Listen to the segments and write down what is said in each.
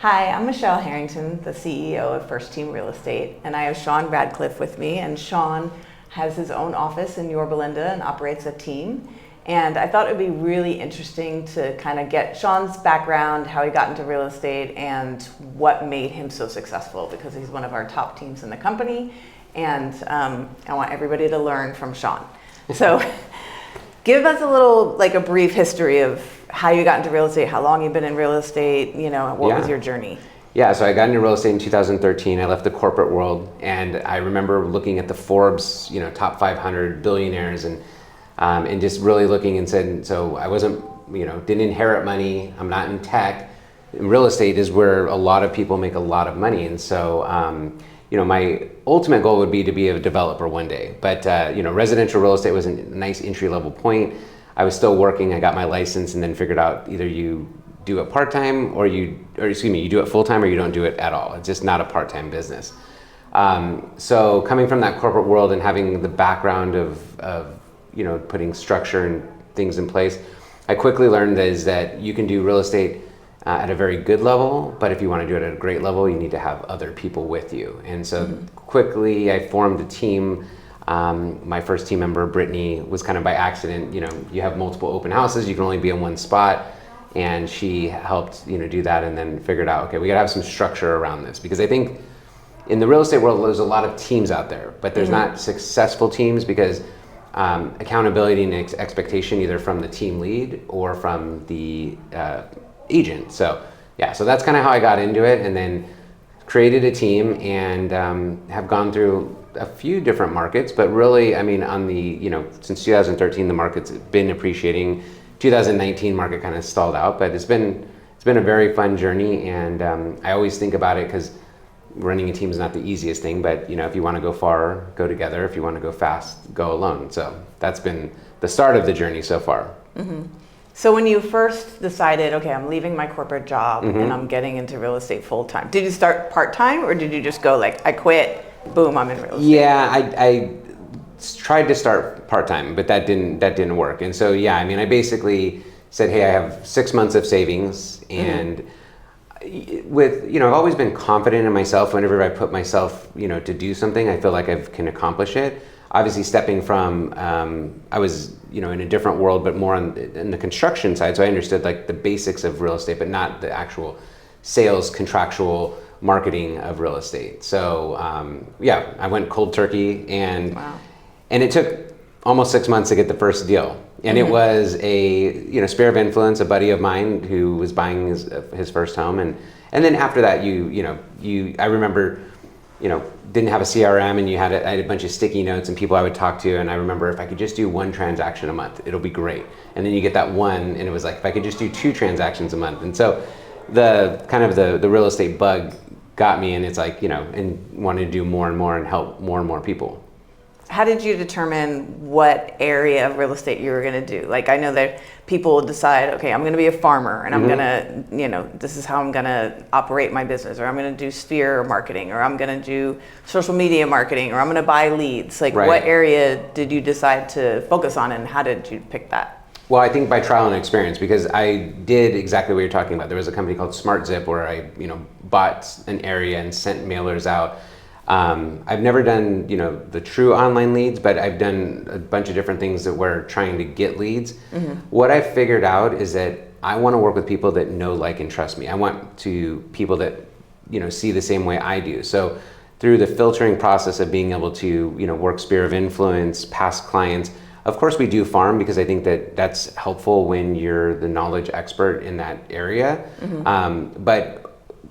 Hi, I'm Michele Harrington, the CEO of First Team Real Estate, and I have Shaun Radcliffe with me. And Shaun has his own office in Yorba Linda and operates a team. And I thought it would be really interesting to kind of get Shaun's background, how he got into real estate, and what made him so successful, because he's one of our top teams in the company. And I want everybody to learn from Shaun. So give us a brief history of how you got into real estate, how long you've been in real estate, what was your journny? Yeah, so I got into real estate in 2013. I left the corporate world, and I remember looking at the Forbes, top 500 billionaires, and just really looking and said, so I wasn't, didn't inherit money. I'm not in tech. Real estate is where a lot of people make a lot of money, and so my ultimate goal would be to be a developer one day. But residential real estate was a nice entry level point. I was still working. I got my license, and then figured out either you do it part time you do it full time, or you don't do it at all. It's just not a part time business. So coming from that corporate world and having the background of putting structure and things in place, I quickly learned that you can do real estate at a very good level, but if you want to do it at a great level, you need to have other people with you. And so quickly I formed a team. My first team member, Brittany, was kind of by accident. You have multiple open houses, you can only be in one spot. And she helped, do that, and then figured out, okay, we gotta have some structure around this, because I think in the real estate world, there's a lot of teams out there, but there's not successful teams because accountability and expectation either from the team lead or from the agent. So that's kind of how I got into it, and then created a team and have gone through a few different markets, but really, on the, since 2013, the market's been appreciating. 2019 market kind of stalled out, but it's been a very fun journey, and I always think about it because running a team is not the easiest thing, but if you want to go far, go together. If you want to go fast, go alone. So that's been the start of the journey so far. Mm-hmm. So when you first decided, okay, I'm leaving my corporate job and I'm getting into real estate full time, did you start part time, or did you just go I quit, boom, I'm in real estate? Yeah, I tried to start part-time, but that didn't work. And so I basically said, hey, I have 6 months of savings, and with I've always been confident in myself. Whenever I put myself to do something, I feel like I can accomplish it. Obviously stepping from I was in a different world, but more in the construction side, so I understood the basics of real estate, but not the actual sales, contractual marketing of real estate. So I went cold turkey, and wow. And it took almost 6 months to get the first deal. And it was a sphere of influence, a buddy of mine who was buying his first home. And then after that, I remember, didn't have a CRM, and I had a bunch of sticky notes and people I would talk to. And I remember, if I could just do one transaction a month, it'll be great. And then you get that one, and it was if I could just do 2 transactions a month. And so the real estate bug got me, and it's and wanted to do more and more and help more and more people. How did you determine what area of real estate you were going to do? I know that people will decide, okay, I'm going to be a farmer, and I'm going to, this is how I'm going to operate my business, or I'm going to do sphere marketing, or I'm going to do social media marketing, or I'm going to buy leads. Right. What area did you decide to focus on, and how did you pick that? Well, I think by trial and experience, because I did exactly what you're talking about. There was a company called SmartZip where I, bought an area and sent mailers out. I've never done, the true online leads, but I've done a bunch of different things that we're trying to get leads. What I figured out is that I want to work with people that know, like, and trust me. I want people that, see the same way I do. So through the filtering process of being able to, work sphere of influence, past clients, of course we do farm, because I think that's helpful when you're the knowledge expert in that area. But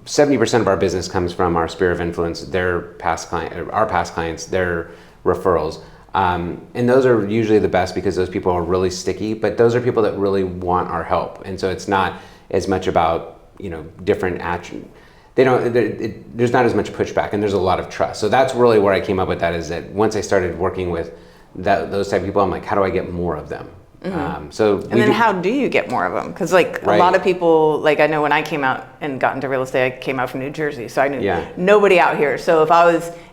70% of our business comes from our sphere of influence, our past clients, their referrals. And those are usually the best, because those people are really sticky, but those are people that really want our help. And so it's not as much about, different action. There's not as much pushback, and there's a lot of trust. So that's really where I came up with that, is that once I started working with those type of people, I'm like, how do I get more of them? How do you get more of them? Because a lot of people, I know when I came out and got into real estate, I came out from New Jersey, so I knew nobody out here. So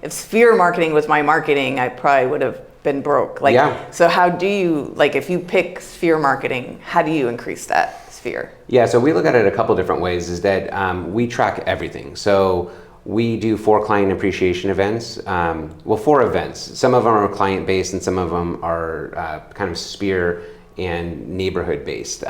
if sphere marketing was my marketing, I probably would have been broke. So how do you, if you pick sphere marketing, how do you increase that sphere? Yeah, so we look at it a couple different ways. Is that we track everything. So we do 4 client appreciation events. 4 events. Some of them are client based, and some of them are kind of sphere and neighborhood based.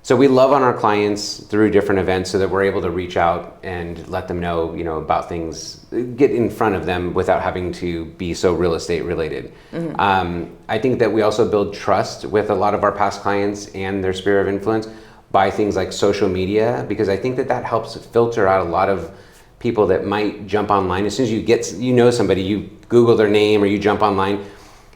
So we love on our clients through different events so that we're able to reach out and let them know, about things, get in front of them without having to be so real estate related. I think that we also build trust with a lot of our past clients and their sphere of influence by things like social media, because I think that helps filter out a lot of people that might jump online. As soon as you know somebody, you Google their name or you jump online,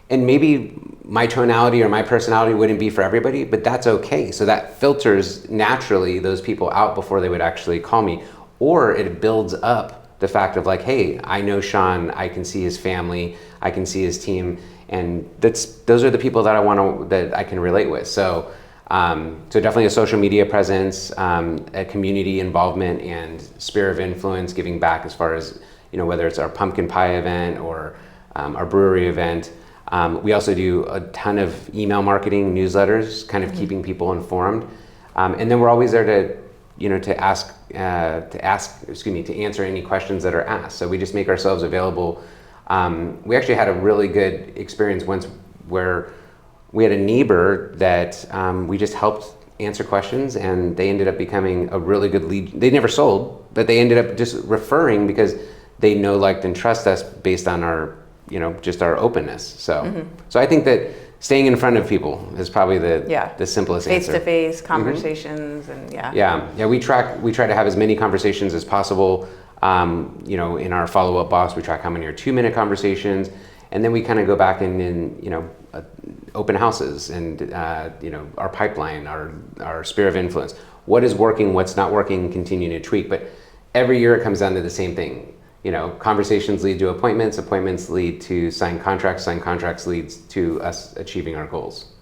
and maybe my tonality or my personality wouldn't be for everybody, but that's okay. So that filters naturally those people out before they would actually call me. Or it builds up the fact of like, hey, I know Shaun, I can see his family, I can see his team, and those are the people that I can relate with. So definitely a social media presence, a community involvement, and sphere of influence, giving back as far as, whether it's our pumpkin pie event or our brewery event. We also do a ton of email marketing, newsletters, kind of keeping people informed. And then we're always there to answer any questions that are asked. So we just make ourselves available. We actually had a really good experience once where we had a neighbor that we just helped answer questions, and they ended up becoming a really good lead. They never sold, but they ended up just referring because they know, liked, and trust us based on our, just our openness. So I think that staying in front of people is probably the simplest answer. Face-to-face conversations and Yeah, we try to have as many conversations as possible. In our follow-up box, we track how many are 2-minute conversations, and then we kind of go back and open houses and our pipeline, our sphere of influence. What is working, what's not working, continue to tweak. But every year it comes down to the same thing. Conversations lead to appointments, appointments lead to signed contracts leads to us achieving our goals.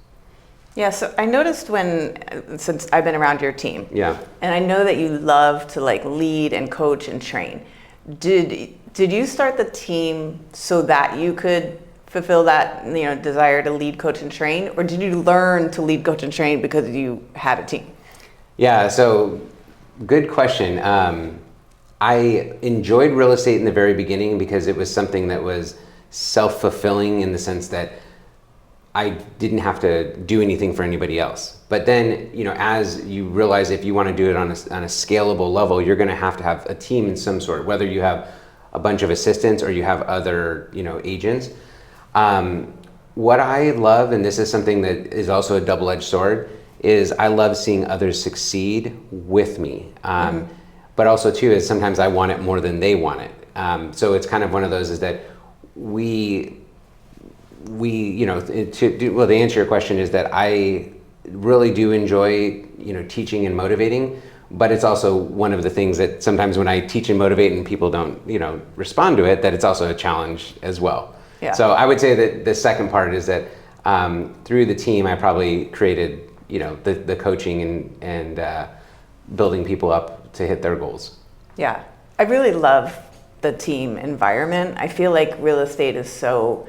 Yeah, so I noticed since I've been around your team, and I know that you love to lead and coach and train. Did you start the team so that you could fulfill that desire to lead, coach, and train, or did you learn to lead, coach, and train because you had a team? Yeah, so good question. I enjoyed real estate in the very beginning because it was something that was self-fulfilling in the sense that I didn't have to do anything for anybody else. But then, as you realize if you want to do it on a scalable level, you're going to have a team in some sort, whether you have a bunch of assistants or you have other, agents. What I love, and this is something that is also a double-edged sword, is I love seeing others succeed with me. But also too is sometimes I want it more than they want it. So it's kind of one of those is that to answer your question is that I really do enjoy, teaching and motivating, but it's also one of the things that sometimes when I teach and motivate and people don't, respond to it, that it's also a challenge as well. Yeah. So I would say that the second part is that through the team, I probably created, the coaching and building people up to hit their goals. Yeah, I really love the team environment. I feel like real estate is so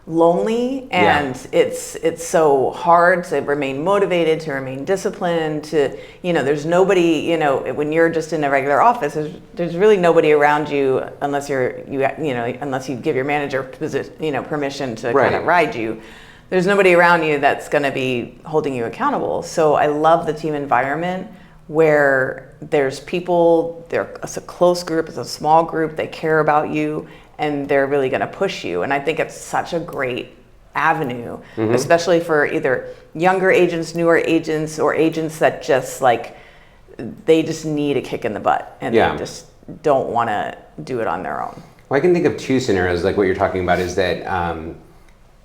lonely, and it's so hard to remain motivated, to remain disciplined, to there's nobody, when you're just in a regular office, there's really nobody around you unless unless you give your manager permission to kind of ride you. There's nobody around you that's going to be holding you accountable. So I love the team environment where there's people, it's a close group, it's a small group, they care about you, and they're really going to push you. And I think it's such a great avenue, especially for either younger agents, newer agents, or agents that just they just need a kick in the butt and they just don't want to do it on their own. Well, I can think of 2 scenarios like what you're talking about is that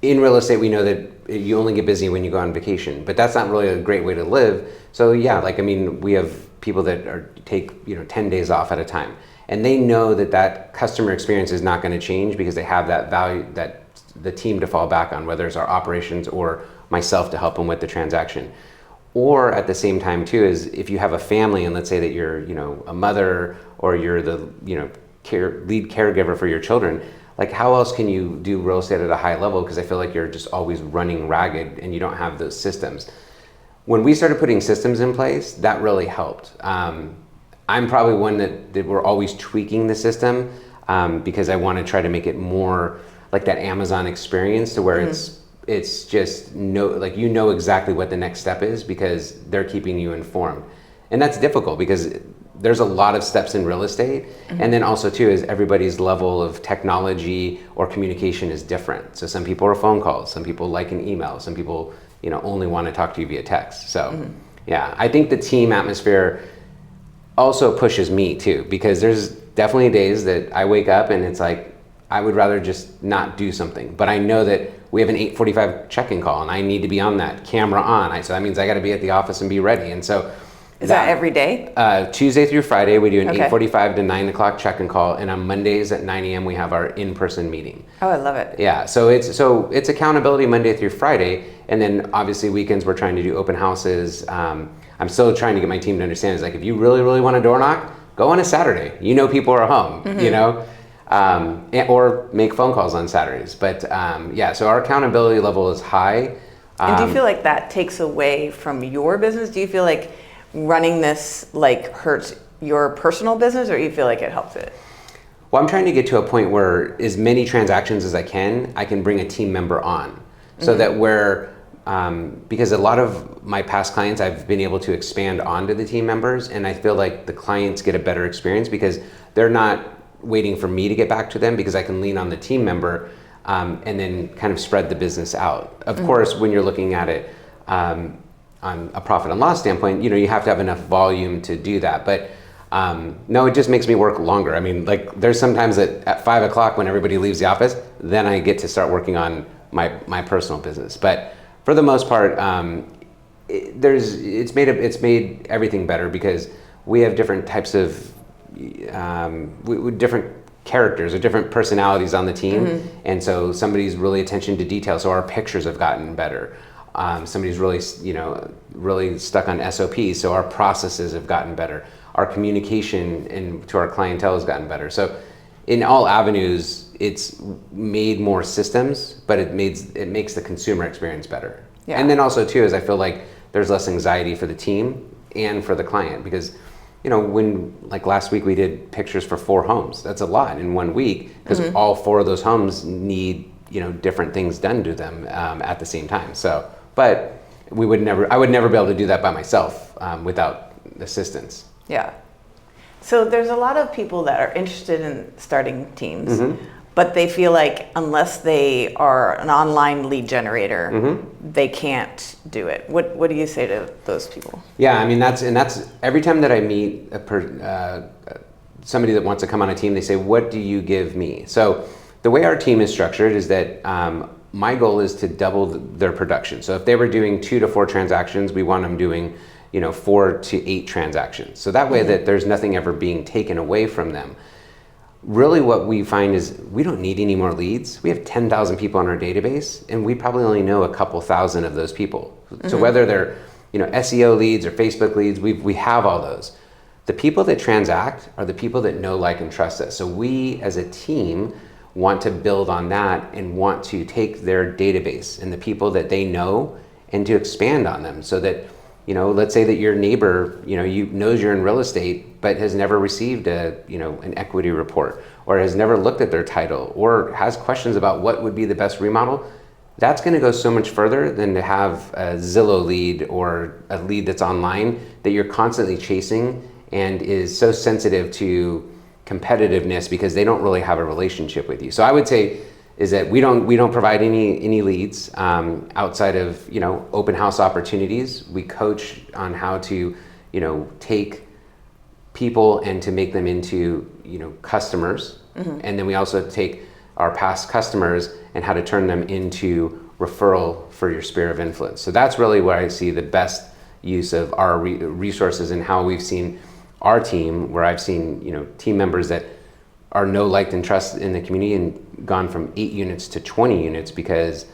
in real estate, we know that you only get busy when you go on vacation, but that's not really a great way to live. So we have people that take 10 days off at a time, and they know that customer experience is not going to change because they have that value, that the team to fall back on, whether it's our operations or myself to help them with the transaction. Or at the same time too is if you have a family and let's say that you're a mother or you're the lead caregiver for your children. How else can you do real estate at a high level? Because I feel like you're just always running ragged and you don't have those systems. when we started putting systems in place, that really helped. I'm probably one that we're always tweaking the system because I want to try to make it more like that Amazon experience to where it's just like you know exactly what the next step is because they're keeping you informed. And that's difficult because there's a lot of steps in real estate. And then also too is everybody's level of technology or communication is different. So some people are phone calls, some people like an email, some people, you know, only want to talk to you via text. So yeah, I think the team atmosphere also pushes me too, because there's definitely days that I wake up and it's like, I would rather just not do something, but I know that we have an 8:45 check-in call and I need to be on that, camera on. So that means I got to be at the office and be ready. And so is that every day? Tuesday through Friday, we do an 8:45 to 9 o'clock check-in call, and on Mondays at 9 a.m. we have our in-person meeting. Oh, I love it. Yeah, so it's accountability Monday through Friday, and then obviously weekends we're trying to do open houses. I'm still trying to get my team to understand, it's like if you really, really want a door knock, go on a Saturday. You know people are home, you know, or make phone calls on Saturdays. But yeah, so our accountability level is high. And do you feel like that takes away from your business? Do you feel like running this like hurts your personal business, or you feel like it helps it? Well, I'm trying to get to a point where as many transactions as I can bring a team member on, so that where, because a lot of my past clients, I've been able to expand onto the team members, and I feel like the clients get a better experience because they're not waiting for me to get back to them, because I can lean on the team member and then kind of spread the business out. Of course, when you're looking at it, on a profit and loss standpoint, you know, you have to have enough volume to do that. But no, it just makes me work longer. I mean, like there's sometimes that at 5 o'clock when everybody leaves the office, then I get to start working on my personal business. But for the most part, it's made everything better because we have different types of different characters or different personalities on the team, and so somebody's really attention to detail. So our pictures have gotten better. Somebody's really, you know, really stuck on SOPs, so our processes have gotten better. Our communication to our clientele has gotten better. So in all avenues, it's made more systems, but it makes the consumer experience better. Yeah. And then also too is I feel like there's less anxiety for the team and for the client, because you know, when like last week we did pictures for 4 homes. That's a lot in 1 week because all 4 of those homes need, you know, different things done to them at the same time. So, but I would never be able to do that by myself without assistance. Yeah. So there's a lot of people that are interested in starting teams, but they feel like unless they are an online lead generator, they can't do it. What do you say to those people? Yeah, I mean that's every time that I meet somebody that wants to come on a team, they say, "What do you give me?" So the way our team is structured is that my goal is to double their production. So if they were doing 2 to 4 transactions, we want them doing, you know, 4 to 8 transactions. So that way that there's nothing ever being taken away from them. Really what we find is we don't need any more leads. We have 10,000 people on our database, and we probably only know a couple thousand of those people. So whether they're, you know, SEO leads or Facebook leads, we have all those. The people that transact are the people that know, like, and trust us. So we as a team want to build on that and want to take their database and the people that they know and to expand on them, so that, you know, let's say that your neighbor, you know, knows you're in real estate, but has never received an equity report, or has never looked at their title, or has questions about what would be the best remodel. That's going to go so much further than to have a Zillow lead or a lead that's online that you're constantly chasing and is so sensitive to competitiveness because they don't really have a relationship with you. So I would say is that we don't provide any leads outside of, you know, open house opportunities. We coach on how to, you know, take people and to make them into, you know, customers, and then we also take our past customers and how to turn them into referral for your sphere of influence. So that's really where I see the best use of our resources and how we've seen our team, where I've seen, you know, team members that are know, liked, and trusted in the community and gone from 8 units to 20 units because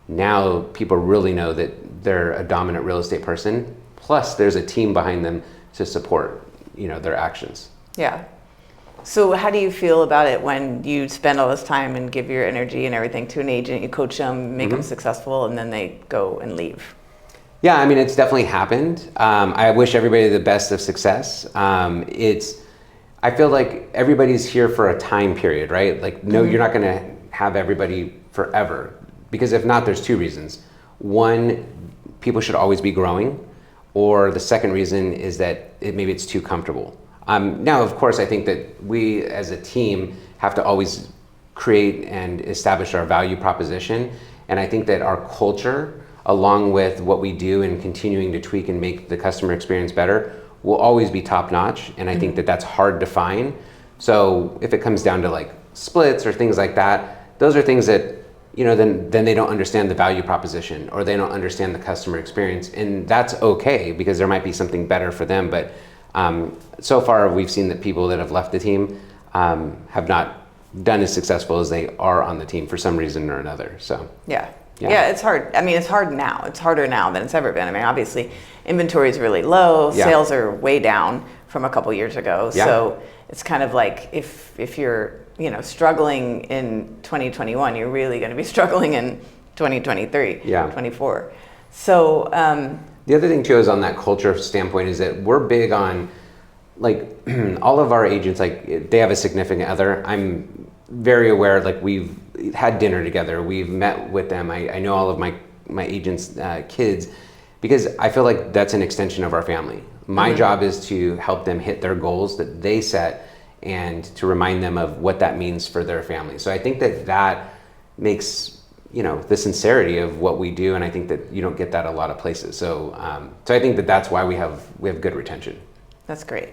now people really know that they're a dominant real estate person. Plus there's a team behind them to support, you know, their actions. Yeah. So how do you feel about it when you spend all this time and give your energy and everything to an agent, you coach them, make them successful, and then they go and leave? Yeah, I mean, it's definitely happened. I wish everybody the best of success. I feel like everybody's here for a time period, right? Like, no, you're not going to have everybody forever, because if not, there's two reasons. One, people should always be growing, or the second reason is that maybe it's too comfortable. Now, of course, I think that we as a team have to always create and establish our value proposition, and I think that our culture, along with what we do and continuing to tweak and make the customer experience better, will always be top notch. And I think that that's hard to find. So if it comes down to like splits or things like that, those are things that, then they don't understand the value proposition, or they don't understand the customer experience. And that's okay, because there might be something better for them. But so far we've seen that people that have left the team have not done as successful as they are on the team for some reason or another. So yeah, it's hard. I mean, it's hard now. It's harder now than it's ever been. I mean, obviously, inventory is really low. Yeah. Sales are way down from a couple years ago. Yeah. So it's kind of like if you're struggling in 2021, you're really going to be struggling in 2023, 24. So the other thing too is on that culture standpoint is that we're big on, like, all of our agents, like, they have a significant other. I'm very aware, like, we've had dinner together, we've met with them. I know all of my agents' kids, because I feel like that's an extension of our family. My job is to help them hit their goals that they set, and to remind them of what that means for their family. So I think that makes, the sincerity of what we do, and I think that you don't get that a lot of places. So so I think that that's why we have good retention. That's great.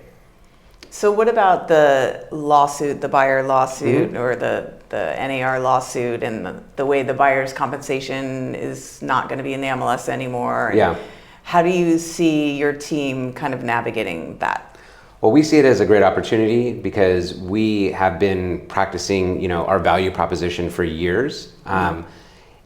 So what about the lawsuit, the buyer lawsuit, or the NAR lawsuit, and the way the buyer's compensation is not going to be in the MLS anymore? Yeah. How do you see your team kind of navigating that? Well, we see it as a great opportunity, because we have been practicing, our value proposition for years.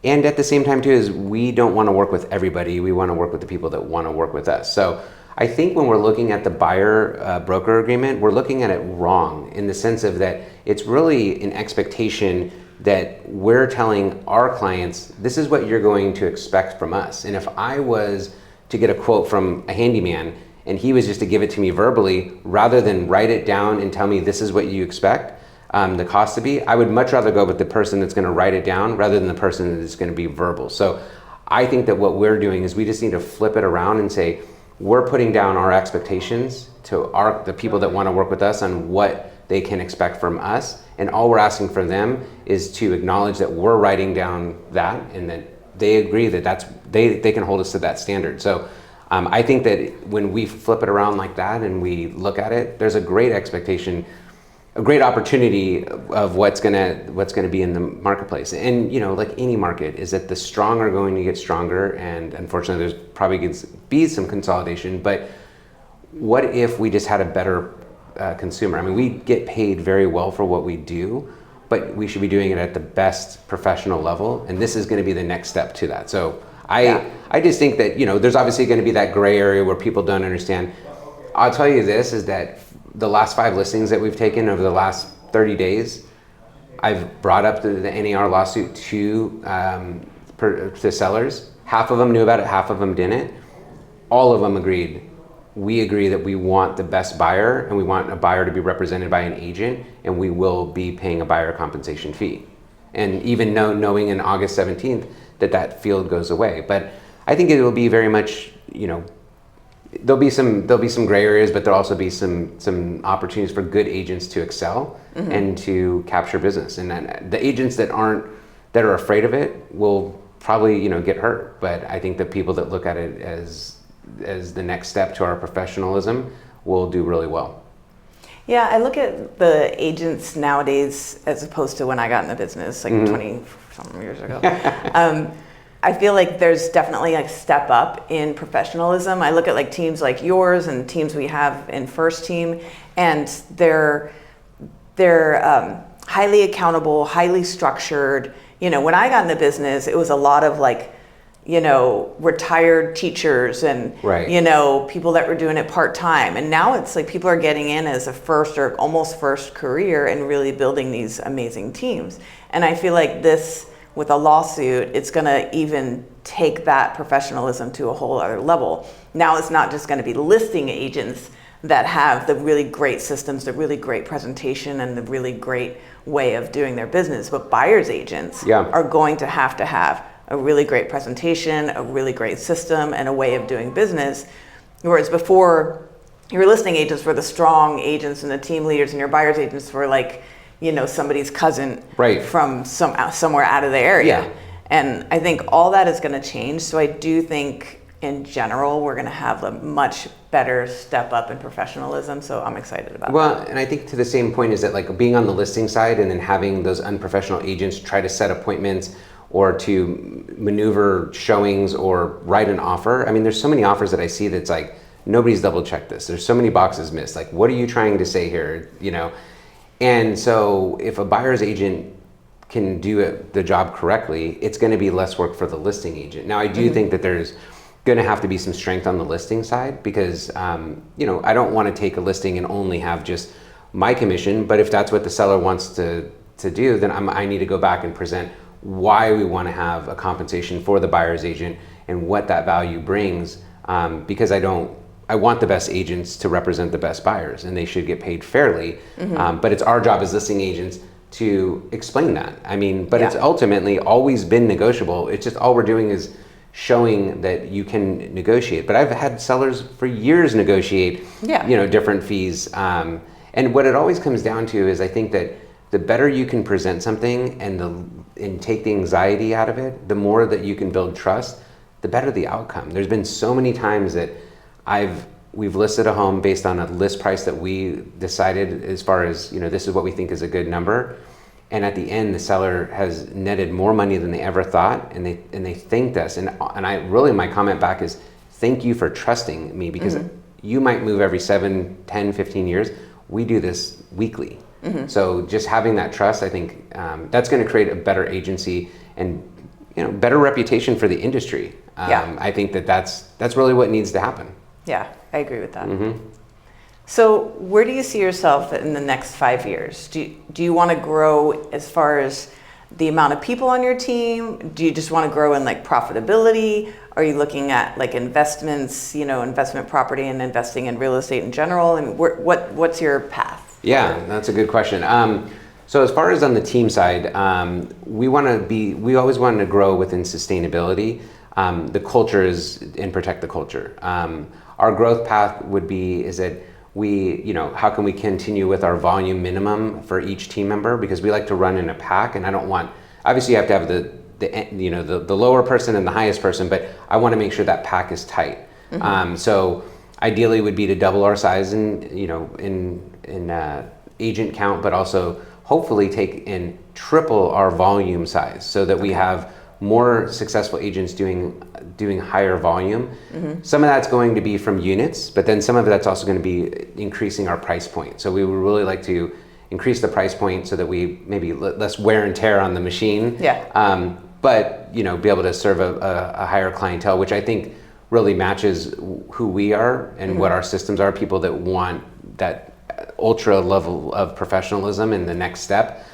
And at the same time too, is we don't want to work with everybody. We want to work with the people that want to work with us. So I think when we're looking at the buyer broker agreement, we're looking at it wrong, in the sense of that it's really an expectation that we're telling our clients, this is what you're going to expect from us. And if I was to get a quote from a handyman, and he was just to give it to me verbally, rather than write it down and tell me this is what you expect the cost to be, I would much rather go with the person that's going to write it down, rather than the person that's going to be verbal. So I think that what we're doing is we just need to flip it around and say, we're putting down our expectations to the people that want to work with us on what they can expect from us, and all we're asking for them is to acknowledge that we're writing down that, and that they agree that they can hold us to that standard. So I think that when we flip it around like that and we look at it, there's a great expectation, a great opportunity of what's gonna be in the marketplace. And like any market, is that the strong are going to get stronger, and unfortunately there's probably going to be some consolidation. But what if we just had a better consumer? I mean, we get paid very well for what we do, but we should be doing it at the best professional level, and this is going to be the next step to that. So I just think that there's obviously going to be that gray area where people don't understand. I'll tell you this, is that the last 5 listings that we've taken over the last 30 days, I've brought up the NAR lawsuit to sellers. Half of them knew about it, half of them didn't. All of them agreed. We agree that we want the best buyer, and we want a buyer to be represented by an agent, and we will be paying a buyer compensation fee. And even knowing in August 17th that field goes away. But I think it will be very much, there'll be some gray areas, but there'll also be some opportunities for good agents to excel and to capture business. And then the agents that are afraid of it will probably get hurt. But I think the people that look at it as the next step to our professionalism will do really well. Yeah, I look at the agents nowadays as opposed to when I got in the business, like 20-something years ago. I feel like there's definitely a step up in professionalism. I look at like teams like yours and teams we have in First Team, and they're highly accountable, highly structured. When I got in the business, it was a lot of like, retired teachers and, people that were doing it part-time. And now it's like people are getting in as a first or almost first career and really building these amazing teams. And I feel like with a lawsuit, it's going to even take that professionalism to a whole other level. Now it's not just going to be listing agents that have the really great systems, the really great presentation, and the really great way of doing their business, but buyer's agents are going to have a really great presentation, a really great system, and a way of doing business. Whereas before, your listing agents were the strong agents and the team leaders, and your buyer's agents were like, somebody's cousin from somewhere out of the area. Yeah. And I think all that is going to change. So I do think in general, we're going to have a much better step up in professionalism. So I'm excited about that. Well, and I think to the same point is that like being on the listing side and then having those unprofessional agents try to set appointments or to maneuver showings or write an offer. I mean, there's so many offers that I see that's like, nobody's double checked this. There's so many boxes missed. Like, what are you trying to say here? And so if a buyer's agent can do the job correctly, it's going to be less work for the listing agent. Now, I do think that there's going to have to be some strength on the listing side because, I don't want to take a listing and only have just my commission. But if that's what the seller wants to do, then I need to go back and present why we want to have a compensation for the buyer's agent and what that value brings, because I want the best agents to represent the best buyers, and they should get paid fairly. But it's our job as listing agents to explain that. I mean, but it's ultimately always been negotiable. It's just all we're doing is showing that you can negotiate. But I've had sellers for years negotiate, different fees. And what it always comes down to is I think that the better you can present something and take the anxiety out of it, the more that you can build trust, the better the outcome. There's been so many times that we've listed a home based on a list price that we decided as far as, this is what we think is a good number. And at the end, the seller has netted more money than they ever thought. And they thanked us. And my comment back is, thank you for trusting me because you might move every 7, 10, 15 years. We do this weekly. So just having that trust, I think that's going to create a better agency and, better reputation for the industry. I think that's really what needs to happen. Yeah, I agree with that. So where do you see yourself in the next 5 years? Do you want to grow as far as the amount of people on your team? Do you just want to grow in like profitability? Are you looking at like investments, investment property and investing in real estate in general? And what's your path? Yeah, that's a good question. So as far as on the team side, we always wanted to grow within sustainability. The culture is and protect the culture. Our growth path is that how can we continue with our volume minimum for each team member? Because we like to run in a pack, and obviously you have to have the lower person and the highest person, but I want to make sure that pack is tight. So ideally would be to double our size in agent count, but also hopefully take and triple our volume size so that we have more successful agents doing higher volume. Some of that's going to be from units, but then some of that's also going to be increasing our price point. So we would really like to increase the price point so that we maybe less wear and tear on the machine. But be able to serve a higher clientele, which I think really matches who we are and what our systems are. People that want that ultra level of professionalism in the next step.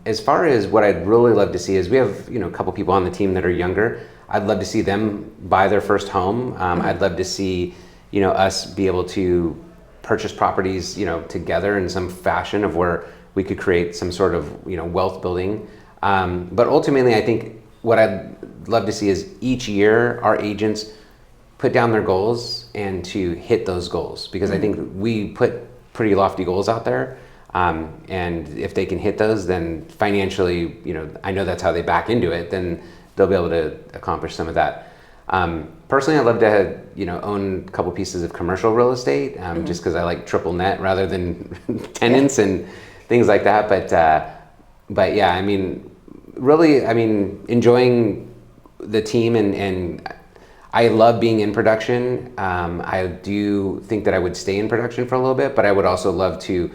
As far as what I'd really love to see is we have, a couple people on the team that are younger. I'd love to see them buy their first home. I'd love to see, us be able to purchase properties, together in some fashion of where we could create some sort of, wealth building. But ultimately, I think what I'd love to see is each year our agents put down their goals and to hit those goals, because I think we put pretty lofty goals out there. And if they can hit those, then financially, I know that's how they back into it, then they'll be able to accomplish some of that. Personally, I'd love to, own a couple pieces of commercial real estate, just because I like triple net rather than tenants and things like that. But yeah, really, enjoying the team and I love being in production. I do think that I would stay in production for a little bit, but I would also love to,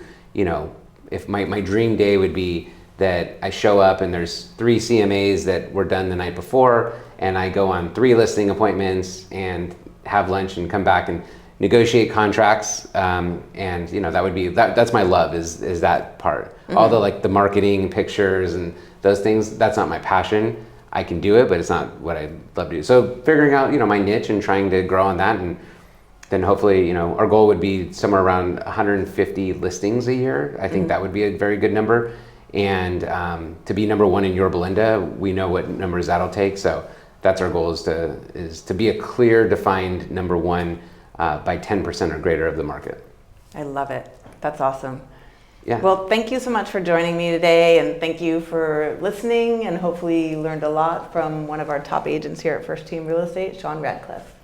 if my dream day would be that I show up and there's 3 CMAs that were done the night before, and I go on 3 listing appointments and have lunch and come back and negotiate contracts, and that would be that's my love is that part. All the like the marketing, pictures, and those things. That's not my passion. I can do it, but it's not what I love to do. So figuring out my niche and trying to grow on that, and then hopefully our goal would be somewhere around 150 listings a year. I think that would be a very good number, and to be number one in Yorba Linda, we know what numbers that'll take. So that's our goal is to be a clear, defined number one by 10% or greater of the market. I love it. That's awesome. Yeah. Well, thank you so much for joining me today, and thank you for listening, and hopefully you learned a lot from one of our top agents here at First Team Real Estate, Shaun Radcliffe.